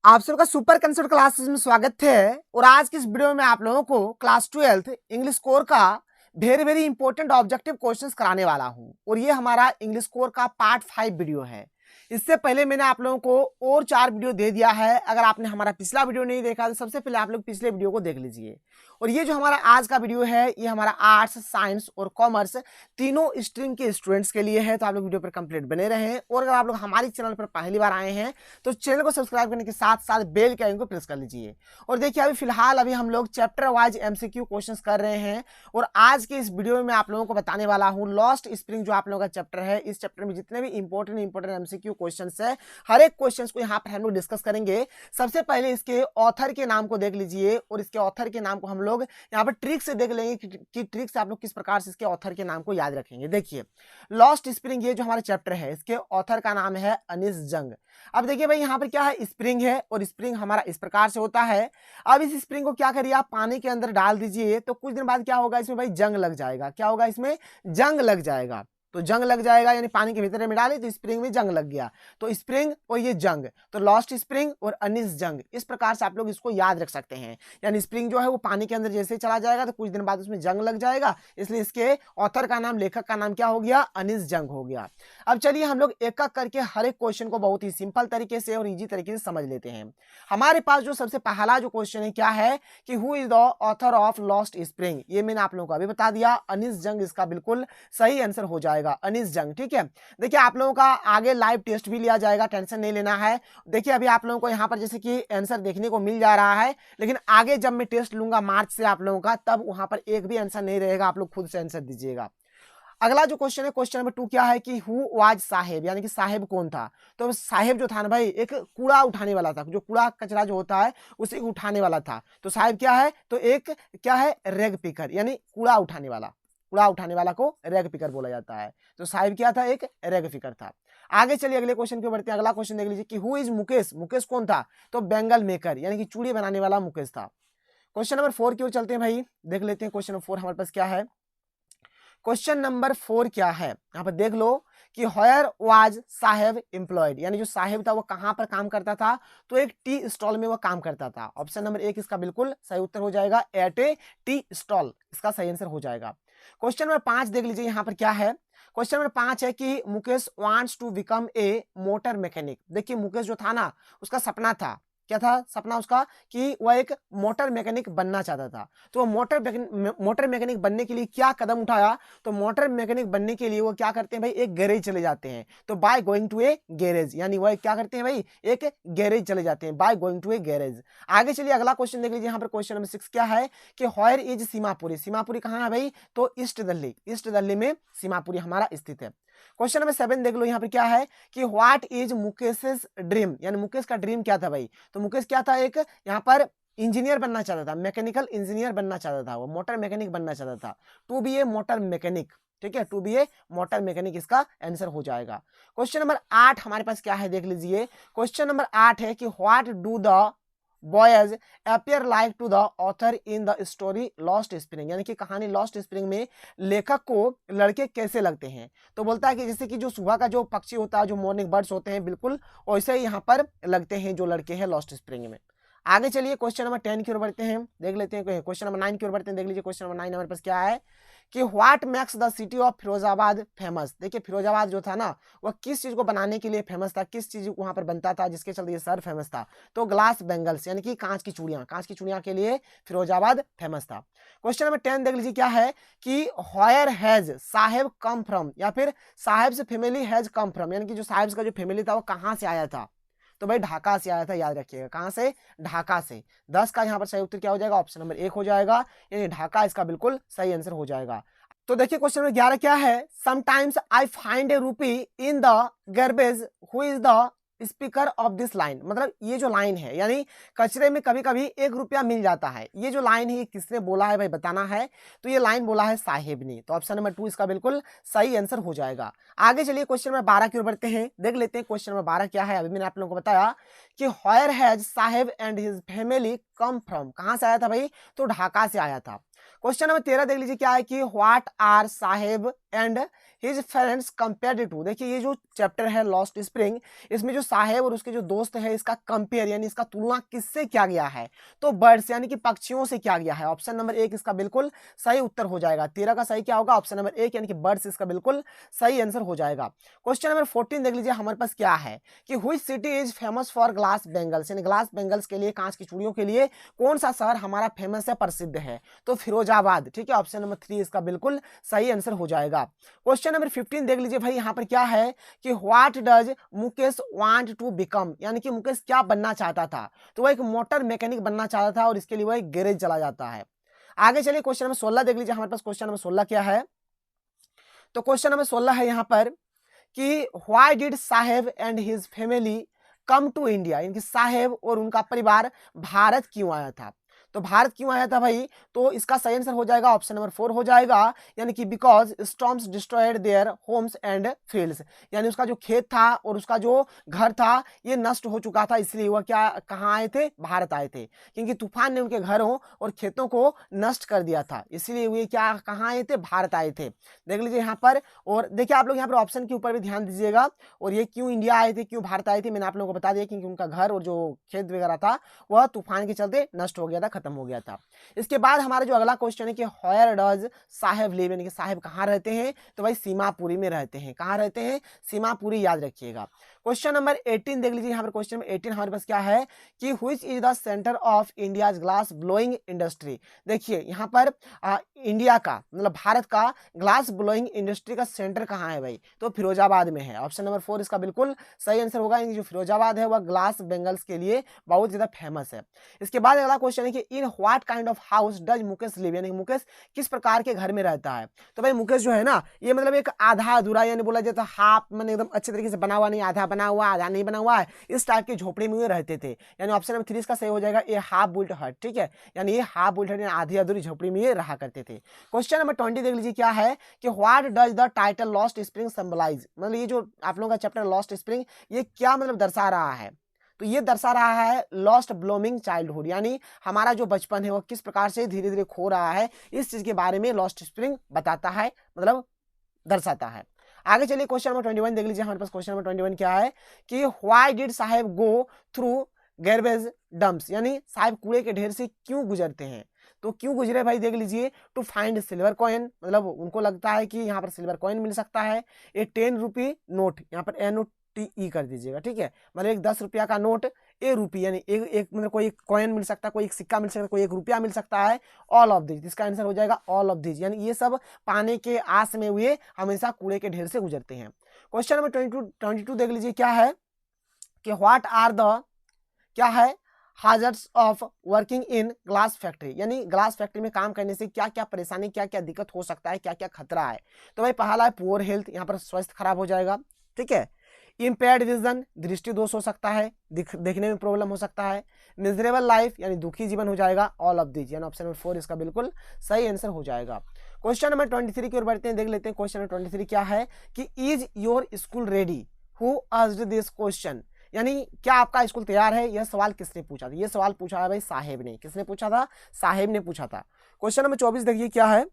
आप सबका super concept classes में स्वागत है। और आज की इस वीडियो में आप लोगों को क्लास 12th इंग्लिश कोर का very very important objective questions कराने वाला हूं। और ये हमारा इंग्लिश कोर का पार्ट 5 वीडियो है। इससे पहले मैंने आप लोगों को और 4 वीडियो दे दिया है। अगर आपने हमारा पिछला वीडियो नहीं देखा तो सबसे पहले आप लोग पिछले वीडियो को देख लीजिए। और ये जो हमारा आज का वीडियो है ये हमारा आर्ट्स, साइंस और कॉमर्स तीनों स्ट्रीम के स्टूडेंट्स के लिए है। तो आप लोग वीडियो पर कंप्लीट बने रहे। और अगर आप लोग हमारे चैनल पर पहली बार आए हैं तो चैनल को सब्सक्राइब करने के साथ साथ बेल के आइकन को प्रेस कर लीजिए। और देखिए अभी फिलहाल हम लोग चैप्टर वाइज एमसीक्यू क्वेश्चंस कर रहे हैं। और आज के इस वीडियो में आप लोगों को बताने वाला हूं लॉस्ट स्प्रिंग जो आप लोगों का चैप्टर है। इस चैप्टर में जितने भी इंपॉर्टेंट एमसीक्यू क्वेश्चंस है हर एक क्वेश्चंस को यहाँ पर हम लोग डिस्कस करेंगे। सबसे पहले इसके ऑथर के नाम को देख लीजिए। और इसके ऑथर के नाम को हम लोग यहाँ पर ट्रिक से देख लेंगे कि ट्रिक से आप लोग किस प्रकार से इसके ऑथर के नाम को याद रखेंगे। देखिए लॉस्ट स्प्रिंग ये जो हमारा चैप्टर है इसके ऑथर का नाम है अनीस जंग। अब देखिए भाई यहाँ पर क्या है, स्प्रिंग है और स्प्रिंग हमारा इस प्रकार से होता है। अब इस स्प्रिंग को क्या करिए आप पानी के अंदर डाल दीजिए तो कुछ दिन बाद क्या होगा, इसमें भाई जंग लग जाएगा। क्या होगा, इसमें जंग लग जाएगा। तो जंग लग जाएगा यानी पानी के भीतर में डाले तो स्प्रिंग में जंग लग गया। तो स्प्रिंग और ये जंग, तो लॉस्ट स्प्रिंग और अनिस जंग, इस प्रकार से आप लोग इसको याद रख सकते हैं। यानी स्प्रिंग जो है वो पानी के अंदर जैसे चला जाएगा तो कुछ दिन बाद उसमें जंग लग जाएगा, इसलिए इसके ऑथर का नाम, लेखक का नाम क्या हो गया, अनिस जंग हो गया। अब चलिए हम लोग एक एक करके हर एक क्वेश्चन को बहुत ही सिंपल तरीके से और इजी तरीके से समझ लेते हैं। हमारे पास जो सबसे पहला जो क्वेश्चन है क्या है कि who is the author of lost spring. ये मैंने आप लोगों को अभी बता दिया, अनिस जंग इसका बिल्कुल सही आंसर हो जाएगा, अनिस जंग। ठीक है, देखिए आप लोगों का आगे लाइव टेस्ट भी लिया जाएगा, टेंशन नहीं लेना है। देखिए अभी आप लोगों को यहाँ पर जैसे कि आंसर देखने को मिल जा रहा है, लेकिन आगे जब मैं टेस्ट लूंगा मार्च से आप लोगों का, तब वहां पर एक भी आंसर नहीं रहेगा, आप लोग खुद से आंसर दीजिएगा। अगला जो क्वेश्चन है, क्वेश्चन नंबर 2 क्या है कि हु वाज साहेब, यानी कि साहेब कौन था। तो साहेब जो था ना भाई, एक कूड़ा उठाने वाला था, जो कूड़ा कचरा जो होता है उसे उठाने वाला था। तो साहेब क्या है, तो एक क्या है, रैग पिकर, यानी कूड़ा उठाने वाला। कूड़ा उठाने वाला को रैग पिकर बोला जाता है। तो साहिब क्या था, एक रैग पिकर था। आगे चलिए अगले क्वेश्चन पे बढ़ते हैं। अगला क्वेश्चन देख लीजिए कि हु इज मुकेश, मुकेश कौन था। तो बेंगल मेकर, यानी कि चूड़ी बनाने वाला मुकेश था। क्वेश्चन नंबर 4 की ओर चलते हैं भाई, देख लेते हैं क्वेश्चन नंबर 4 हमारे पास क्या है। क्वेश्चन नंबर 4 क्या है, यहाँ पर देख लो कि वेयर वाज साहेब एम्प्लॉयड, यानी जो साहेब था वो कहां पर काम करता था। तो एक टी स्टॉल में वो काम करता था। ऑप्शन नंबर 1 इसका बिल्कुल सही उत्तर हो जाएगा, एट ए टी स्टॉल, इसका सही आंसर हो जाएगा। क्वेश्चन नंबर 5 देख लीजिए, यहाँ पर क्या है। क्वेश्चन नंबर 5 है कि Mukesh wants to become a motor mechanic. देखिए मुकेश जो था ना, उसका सपना था, क्या था सपना उसका, कि वह एक मोटर मैकेनिक बनना चाहता था। तो वो मोटर मैकेनिक बनने के लिए क्या कदम उठाया। तो मोटर मैकेनिक बनने के लिए वो क्या करते हैं भाई, एक गैरेज चले जाते हैं। तो by going to a garage, यानी वह क्या करते हैं भाई, एक गैरेज चले जाते हैं, by going to a garage. आगे चलिए अगला क्वेश्चन देख लीजिए, यहाँ पर क्वेश्चन नंबर 6 क्या है कि वेयर इज सीमापुरी, सीमापुरी कहाँ है भाई, तो ईस्ट दिल्ली, ईस्ट दिल्ली में सीमापुरी हमारा स्थित है। क्वेश्चन नंबर 7 देख लो, यहाँ पर क्या है कि व्हाट इज मुकेश ड्रीम, यानी मुकेश का ड्रीम क्या था भाई। तो मुकेश क्या था, एक यहाँ पर इंजीनियर बनना चाहता था, मैकेनिकल इंजीनियर बनना चाहता था, वो मोटर मैकेनिक बनना चाहता था, to be a motor mechanic. ठीक है, to be a motor mechanic इसका आंसर हो जाएगा। क्वेश्चन नंबर 8 हमारे पास क्या है, देख लीजिए। क्वेश्चन नंबर 8 है कि what do the boys appear like to the author in the story lost spring, यानी कि कहानी लॉस्ट स्प्रिंग में लेखक को लड़के कैसे लगते हैं। तो बोलता है कि जैसे कि जो सुबह का जो पक्षी होता है, जो मॉर्निंग बर्ड्स होते हैं, बिल्कुल वैसे ही यहाँ पर लगते हैं जो लड़के हैं लॉस्ट स्प्रिंग में। आगे चलिए क्वेश्चन नंबर 10 की ओर बढ़ते हैं, देख लेते हैं। क्वेश्चन नंबर 9 की ओर बढ़ते हैं, देख लीजिए क्वेश्चन नंबर 9 हमारे पास क्या है कि what makes the city of Firozabad famous. देखिए फिरोजाबाद जो था ना, वह किस चीज को बनाने के लिए फेमस था, किस चीज वहां पर बनता था जिसके चलते ये शहर फेमस था। तो ग्लास बैंगल्स, यानी कि कांच की चूड़ियां, कांच की चूड़ियां के लिए फिरोजाबाद फेमस था। क्वेश्चन नंबर 10 देख लीजिए क्या है कि where has Saheb come from, या फिर साहेब से फैमिली हैज कम फ्रॉम, यानी कि जो साहेब का जो फैमिली था वो कहां से आया था। तो भाई ढाका से आया था, याद रखिएगा, कहां से, ढाका से। 10 का यहाँ पर सही उत्तर क्या हो जाएगा, ऑप्शन नंबर 1 हो जाएगा, यानी ढाका इसका बिल्कुल सही आंसर हो जाएगा। तो देखिए क्वेश्चन नंबर 11 क्या है, समटाइम्स आई फाइंड ए रूपी in the garbage, who is the speaker of this line. मतलब ये जो लाइन है, यानी कचरे में कभी कभी 1 रुपया मिल जाता है, ये जो लाइन है ये किसने बोला है भाई, बताना है। तो ये लाइन बोला है साहेब ने, तो ऑप्शन नंबर 2 इसका बिल्कुल सही आंसर हो जाएगा। आगे चलिए क्वेश्चन नंबर 12 की ओर बढ़ते हैं, देख लेते हैं क्वेश्चन नंबर 12 क्या है। अभी मैंने आप लोगों को बताया कि where has Saheb and his family come from, कहां से आया था भाई, तो ढाका से आया था। क्वेश्चन नंबर 13 देख लीजिए क्या है कि what are Saheb and his friends compared to, देखिए ये जो चैप्टर है लॉस्ट स्प्रिंग, इसमें जो साहेब और उसके जो दोस्त है इसका कंपेयर यानी इसका तुलना किससे किया गया है, तो बर्ड्स यानी कि पक्षियों से किया गया है। ऑप्शन नंबर 1 इसका बिल्कुल सही उत्तर हो जाएगा। 13 का सही क्या होगा, ऑप्शन नंबर 1 यानी कि बर्ड्स इसका बिल्कुल सही आंसर हो जाएगा। क्वेश्चन नंबर 14 देख लीजिए हमारे पास क्या है कि which city is famous for glass bangles, यानी ग्लास बेंगल्स के लिए, कांच की चूड़ियों के लिए कौन सा शहर हमारा फेमस है, प्रसिद्ध है, तो फिरोजाबाद। ठीक है, ऑप्शन नंबर 3 इसका बिल्कुल सही आंसर हो जाएगा। क्वेश्चन नंबर 15 देख लीजिए भाई, यहाँ पर क्या है कि what does Mukesh want to become, यानी कि मुकेश क्या बनना चाहता था, तो वह एक मोटर मैकेनिक बनना चाहता था और इसके लिए वह एक गैरेज चला जाता है। आगे चलिए क्वेश्चन नंबर 16 देख लीजिए हमारे पास क्वेश्चन नंबर 16 क्या है, तो क्वेश्चन नंबर 16 है यहाँ पर कि why did Saheb and his family come to India, यानी कि साहेब और उनका परिवार भारत क्यों आया था, तो भारत क्यों आया था भाई, तो इसका सही आंसर हो जाएगा ऑप्शन नंबर 4 हो जाएगा, यानी कि because storms destroyed their homes and fields, यानी उसका जो खेत था और उसका जो घर था ये नष्ट हो चुका था, इसलिए वह क्या कहाँ आए थे, भारत आए थे, क्योंकि तूफान ने उनके घरों और खेतों को नष्ट कर दिया था, इसलिए वे क्या कहाँ आए थे, भारत आए थे। देख लीजिए यहाँ पर, और देखिए आप लोग यहाँ पर ऑप्शन के ऊपर भी ध्यान दीजिएगा, और ये क्यों इंडिया आए थे, क्यों भारत आए थे, मैंने आप लोगों को बता दिया क्योंकि उनका घर और जो खेत वगैरह था वह तूफान के चलते नष्ट हो गया था, खत्म हो गया था। इसके बाद हमारा जो अगला क्वेश्चन है कि वेयर डज साहेब लिव, यानी कि साहेब कहाँ रहते हैं, तो भाई सीमापुरी में रहते हैं। कहाँ रहते हैं, सीमापुरी, याद रखिएगा। क्वेश्चन नंबर 18 देख लीजिए यहाँ पर, क्वेश्चन नंबर 18 हमारे पास क्या है कि which is the centre of India's glass blowing industry, देखिए यहाँ पर इंडिया का मतलब भारत का ग्लास ब्लोइंग इंडस्ट्री का सेंटर कहाँ है भाई, तो फिरोजाबाद में है। ऑप्शन नंबर 4 इसका बिल्कुल सही आंसर होगा, यानी जो फिरोजाबाद है वह ग्लास बेंगल्स के लिए बहुत ज्यादा फेमस है। इसके बाद अगला क्वेश्चन है कि in what kind of house does Mukesh live, यानी मुकेश किस प्रकार के घर में रहता है, तो भाई मुकेश जो है ना ये मतलब एक आधा अधूरा, यानी बोला जाता हाफ, मैंने एकदम अच्छे तरीके से बना हुआ नहीं, आधा बना हुआ आधा नहीं बना हुआ है, इस टाइप की झोपड़ी में रहते थे, यानी ऑप्शन नंबर 3 इसका सही हो जाएगा, ये हाफ बुल्ट हट। ठीक है, यानी ये हाफ बुल्ट हट यानी आधी अधूरी झोपड़ी में ये रहा करते थे। क्वेश्चन नंबर 20 देख लीजिए क्या है कि what does the title lost spring symbolise, मतलब ये जो आप लोगों का चैप्टर लॉस्ट स्प्रिंग ये क्या मतलब दर्शा रहा है, तो ये दर्शा रहा है लॉस्ट ब्लूमिंग चाइल्डहुड, यानी हमारा जो बचपन है वो किस प्रकार से धीरे धीरे खो रहा है, इस चीज के बारे में लॉस्ट स्प्रिंग बताता है, मतलब दर्शाता है। आगे चलिए क्वेश्चन नंबर 21 देख लीजिए हमारे पास, क्वेश्चन नंबर 21 क्या है कि why did Saheb go through garbage dumps, यानी साहेब कूड़े के ढेर से क्यों गुजरते हैं, तो क्यों गुजरे भाई देख लीजिए, टू फाइंड सिल्वर कॉइन, मतलब उनको लगता है कि यहाँ पर सिल्वर कॉइन मिल सकता है, ये 10 रुपी नोट, यहाँ पर NOTE कर दीजिएगा। ठीक है, मतलब एक 10 रुपया का नोट ए रुपी, यानी एक मतलब कोई कॉइन मिल सकता है, कोई एक सिक्का मिल सकता है, कोई 1 रुपया मिल सकता है, ऑल ऑफ दिस, इसका आंसर हो जाएगा ऑल ऑफ दिस, यानी ये सब पाने के आस में हुए हमेशा कूड़े के ढेर से गुजरते हैं। क्वेश्चन नंबर 22 देख लीजिए क्या है कि व्हाट आर द, क्या है hazards of working in glass factory, यानी ग्लास फैक्ट्री में काम करने से क्या क्या परेशानी, क्या क्या दिक्कत हो सकता है, क्या क्या खतरा है, तो भाई पहला है पुअर हेल्थ, यहाँ पर स्वास्थ्य खराब हो जाएगा। ठीक है, इम्पेयर्ड विजन, दृष्टि दोष हो सकता है, देखने में प्रॉब्लम हो सकता है, मिजरेबल लाइफ यानी दुखी जीवन हो जाएगा, ऑल ऑफ दिस, यानी ऑप्शन नंबर 4 इसका बिल्कुल सही आंसर हो जाएगा। क्वेश्चन नंबर 23 की ओर बढ़ते हैं, देख लेते हैं क्वेश्चन नंबर 23 क्या है कि is your school ready, who asked this question, यानी क्या आपका स्कूल तैयार है, यह सवाल किसने पूछा था, यह सवाल पूछा है भाई साहेब ने, किसने पूछा था, साहेब ने पूछा था। क्वेश्चन नंबर 24 देखिए क्या है,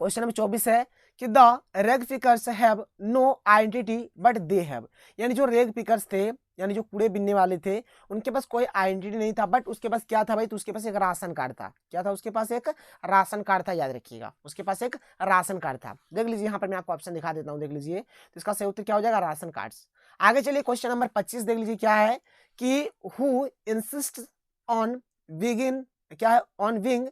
क्वेश्चन नंबर 24 है कि the rag pickers have no identity but they have, यानी जो रेग पिकर्स थे यानी जो कूड़े बिनने वाले थे उनके पास कोई आइडेंटिटी नहीं था, बट उसके पास क्या था भाई, तो उसके पास एक राशन कार्ड था। क्या था, उसके पास एक राशन कार्ड था, याद रखिएगा, उसके पास एक राशन कार्ड था। देख लीजिए यहाँ पर मैं आपको ऑप्शन दिखा देता हूँ, देख लीजिए, तो इसका सही उत्तर क्या हो जाएगा, राशन कार्ड्स। आगे चलिए क्वेश्चन नंबर 25 देख लीजिए क्या है कि हु इंसिस्ट ऑन बिगिन, क्या है, on wing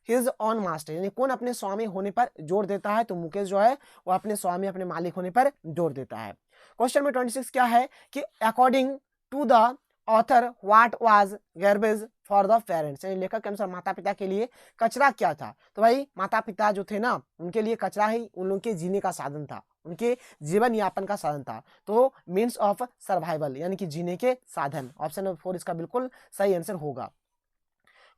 his on master, यानी कौन अपने स्वामी होने पर जोर देता है, तो मुकेश जो है वो अपने स्वामी अपने मालिक होने पर जोर देता है। क्वेश्चन नंबर 26 क्या है कि according to the author what was garbage for the parents, यानी लेखक के अनुसार माता पिता के लिए कचरा क्या था, तो भाई माता पिता जो थे ना उनके लिए कचरा ही उन लोगों के जीने का साधन था, उनके जीवन यापन का साधन था, तो मीन्स ऑफ सर्वाइवल यानी कि जीने के साधन। ऑप्शन नंबर 4 इसका बिल्कुल सही आंसर होगा।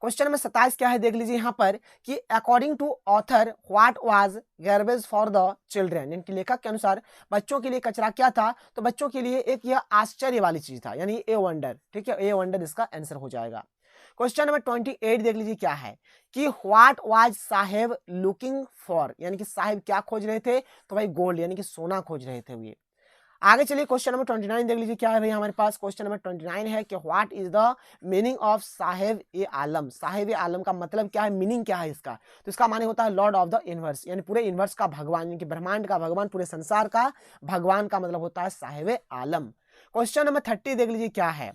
क्वेश्चन नंबर 27 क्या है, देख लीजिए यहाँ पर कि according to author what was garbage for the children, यानी कि लेखक के अनुसार बच्चों के लिए कचरा क्या था, तो बच्चों के लिए एक यह आश्चर्य वाली चीज था, यानी ए वंडर। ठीक है, ए वंडर इसका आंसर हो जाएगा। क्वेश्चन नंबर 28 देख लीजिए क्या है कि what was Saheb looking for, यानी कि साहेब क्या खोज रहे थे, तो भाई गोल्ड यानी कि सोना खोज रहे थे ये। आगे चलिए क्वेश्चन नंबर 29 देख लीजिए क्या है भाई हमारे पास। क्वेश्चन नंबर 29 है कि what is the meaning of साहेब ए आलम। साहेब ए आलम का मतलब क्या है, मीनिंग क्या है इसका, तो इसका माने होता है लॉर्ड ऑफ द यूनिवर्स, यानी पूरे यूनिवर्स का भगवान, यानी कि ब्रह्मांड का भगवान, पूरे संसार का भगवान का मतलब होता है साहेब ए आलम। क्वेश्चन नंबर 30 देख लीजिए क्या है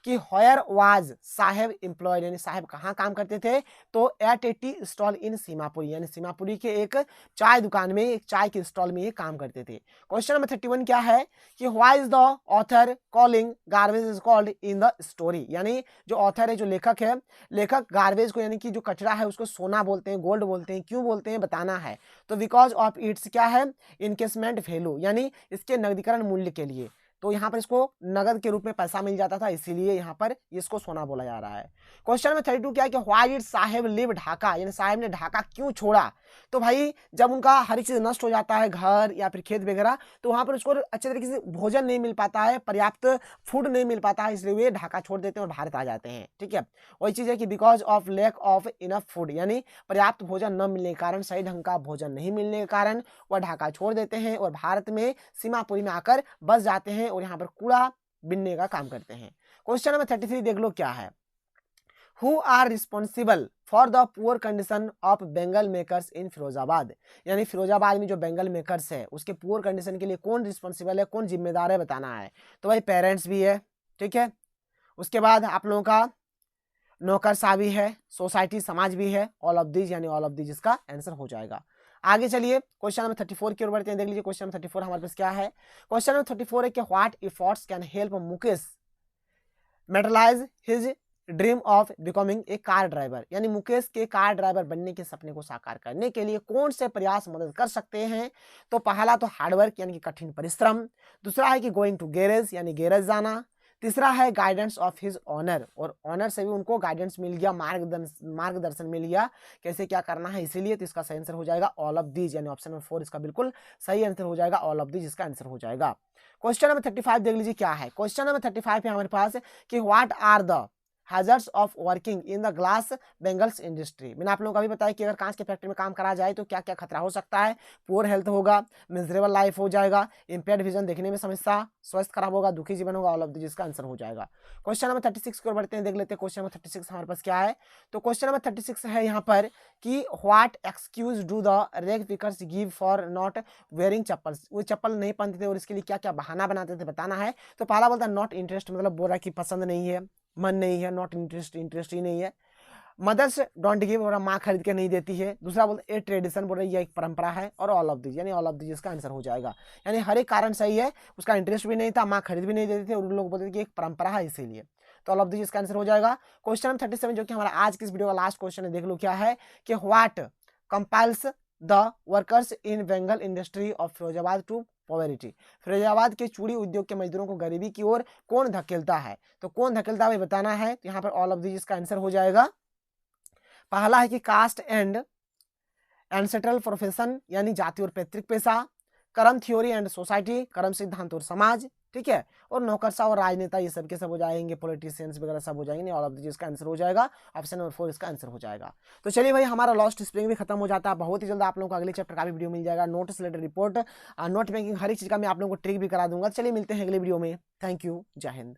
कि व्हेयर वाज साहेब एम्प्लॉयड, यानी साहेब कहाँ काम करते थे, तो एट ए टी स्टॉल इन सीमापुरी, यानी सीमापुरी के एक चाय दुकान में, एक चाय के स्टॉल में ये काम करते थे। क्वेश्चन नंबर 31 क्या है कि why is the author calling garbage is called in the story, यानी जो ऑथर है, जो लेखक है, लेखक गार्बेज को यानी कि जो कचरा है उसको सोना बोलते हैं, गोल्ड बोलते हैं, क्यों बोलते हैं बताना है। तो बिकॉज ऑफ इट्स क्या है, इनकेसमेंट वैल्यू, यानी इसके नगदीकरण मूल्य के लिए, तो यहाँ पर इसको नगद के रूप में पैसा मिल जाता था, इसीलिए यहाँ पर इसको सोना बोला जा रहा है। क्वेश्चन नंबर 32 क्या है कि why did Saheb leave Dhaka, यानी साहेब ने ढाका क्यों छोड़ा, तो भाई जब उनका हर एक चीज नष्ट हो जाता है, घर या फिर खेत वगैरह, तो वहां पर उसको अच्छे तरीके से भोजन नहीं मिल पाता है, पर्याप्त फूड नहीं मिल पाता है, इसलिए वे ढाका छोड़ देते हैं और भारत आ जाते हैं। ठीक है, वही चीज है कि because of lack of enough food, यानी पर्याप्त भोजन न मिलने के कारण, सही ढंग का भोजन नहीं मिलने के कारण वह ढाका छोड़ देते हैं और भारत में सीमापुरी में आकर बस जाते हैं और यहाँ पर कूड़ा बिनने का काम करते हैं। क्वेश्चन नंबर 33 देख लो क्या है, who are responsible for the poor condition of bangle makers in Firozabad, यानी फिरोजाबाद में जो बेंगल मेकर्स है उसके पुअर कंडीशन के लिए कौन रिस्पॉन्सिबल है, कौन जिम्मेदार है बताना है। तो भाई पेरेंट्स भी है, ठीक है, उसके बाद आप लोगों का नौकरशाह भी है, सोसाइटी समाज भी है, ऑल ऑफ दीज, यानी ऑल ऑफ दीज इसका आंसर हो जाएगा। आगे चलिए क्वेश्चन नंबर 34 की ओर बढ़ते हैं, देख लीजिए क्वेश्चन नंबर 34 हमारे पास क्या है। क्वेश्चन नंबर 34 है कि what efforts can help Mukesh metallise his dream of becoming a car driver, यानी मुकेश के कार ड्राइवर बनने के सपने को साकार करने के लिए कौन से प्रयास मदद कर सकते हैं। तो पहला तो हार्डवर्क यानी कि कठिन परिश्रम, दूसरा है कि गोइंग टू गैरेज यानी गैरेज जाना, तीसरा है गाइडेंस ऑफ हिज ऑनर, और ऑनर से भी उनको गाइडेंस मिल गया, मार्गदर्शन मिल गया कैसे क्या करना है, इसीलिए तो इसका सही आंसर हो जाएगा ऑल ऑफ दीज, यानी ऑप्शन नंबर 4 इसका बिल्कुल सही आंसर हो जाएगा, ऑल ऑफ दीज इसका आंसर हो जाएगा। क्वेश्चन नंबर 35 देख लीजिए क्या है। क्वेश्चन नंबर 35 है हमारे पास कि what are the hazards of working in the glass bangles industry. मैंने आप लोगों को अभी बताया कि अगर कांच के फैक्ट्री में काम करा जाए तो क्या क्या खतरा हो सकता है, पुअर हेल्थ होगा, मिजरेबल लाइफ हो जाएगा, इम्पेयर्ड विजन देखने में समस्या, स्वास्थ्य खराब होगा, दुखी जीवन होगा, ऑल ऑफ दिस इसका आंसर हो जाएगा। क्वेश्चन नंबर 36 की ओर बढ़ते हैं, देख लेते हैं क्वेश्चन नंबर 36 हमारे पास क्या है। तो क्वेश्चन नंबर 36 है यहाँ पर कि what excuse do the rag pickers give for not wearing chappals, वो चप्पल नहीं पहनते थे और इसके लिए क्या क्या बहाना बनाते थे बताना है। तो पहला बोलता है नॉट इंटरेस्ट, मतलब बोल रहा है कि पसंद नहीं है, मन नहीं है, नॉट इंटरेस्ट, इंटरेस्ट ही नहीं है। मदर्स डोंट गिव, और माँ खरीद के नहीं देती है। दूसरा बोलते ए ट्रेडिशन, बोल रही है एक परंपरा है, और ऑल ऑफ दिस, यानी ऑल ऑफ दिस इसका आंसर हो जाएगा। यानी हर एक कारण सही है, उसका इंटरेस्ट भी नहीं था, माँ खरीद भी नहीं देती थी, और उन लोग बोलते थे कि एक परंपरा है इसीलिए, तो ऑल ऑफ दिस इसका आंसर हो जाएगा। क्वेश्चन नंबर 37 जो कि हमारा आज की इस वीडियो का लास्ट क्वेश्चन है, देख लो क्या है कि what compels the workers in bangle industry of Firozabad to poverty, Firozabad के चूड़ी उद्योग के मजदूरों को गरीबी की ओर कौन धकेलता है। तो कौन धकेलता है बताना है, तो यहाँ पर ऑल ऑफ दिस इसका आंसर हो जाएगा। पहला है कि कास्ट एंड एंसेट्रल प्रोफेशन, यानी जाति और पैतृक पेशा, कर्म थ्योरी एंड सोसाइटी, कर्म सिद्धांत और समाज, ठीक है, और नौकरशाह और राजनेता, ये सब के सब हो जाएंगे, पॉलिटिशियंस वगैरह सब हो जाएंगे, ऑल ऑफ दिस इसका आंसर हो जाएगा, ऑप्शन नंबर 4 इसका आंसर हो जाएगा। तो चलिए भाई हमारा लॉस्ट स्प्रिंग भी खत्म हो जाता है, बहुत ही जल्द आप लोगों को अगले चैप्टर का भी वीडियो मिल जाएगा, notes related report, note making, हर एक चीज का मैं आप लोगों को ट्रिक भी करा दूंगा। चलिए मिलते हैं अगले वीडियो में, थैंक यू, जय हिंद।